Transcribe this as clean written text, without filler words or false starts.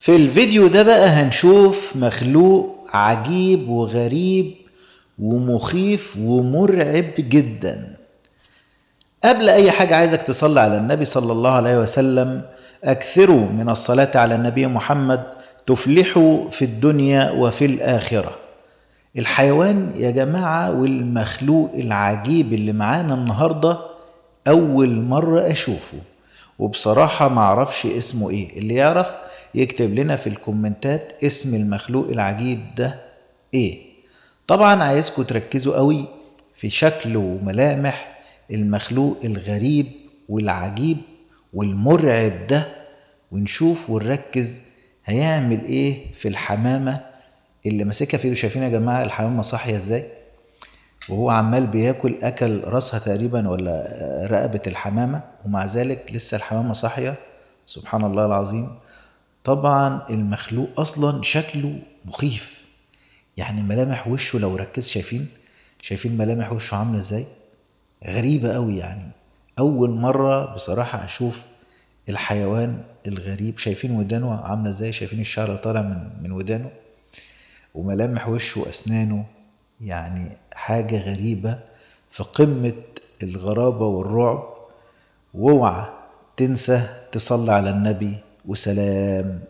في الفيديو ده بقى هنشوف مخلوق عجيب وغريب ومخيف ومرعب جدا. قبل اي حاجة عايزك تصلي على النبي صلى الله عليه وسلم. اكثروا من الصلاة على النبي محمد تفلحوا في الدنيا وفي الآخرة. الحيوان يا جماعة والمخلوق العجيب اللي معانا النهاردة أول مرة أشوفه، وبصراحة معرفش اسمه إيه. اللي يعرف يكتب لنا في الكومنتات اسم المخلوق العجيب ده إيه. طبعا عايزكم تركزوا قوي في شكل وملامح المخلوق الغريب والعجيب والمرعب ده، ونشوف ونركز هيعمل إيه في الحمامة اللي ماسكها في ايده. شايفين يا جماعه الحمامه صاحيه ازاي، وهو عمال بياكل، اكل راسها تقريبا ولا رقبه الحمامه، ومع ذلك لسه الحمامه صاحيه. سبحان الله العظيم. طبعا المخلوق اصلا شكله مخيف، يعني ملامح وشه لو ركز شايفين ملامح وشه عامله ازاي، غريبه قوي. يعني اول مره بصراحه اشوف الحيوان الغريب. شايفين ودانه عامله ازاي، شايفين الشعر طالع من ودانه، وملامح وشه وأسنانه، يعني حاجة غريبة في قمة الغرابة والرعب. واوعى تنسى تصلي على النبي، وسلام.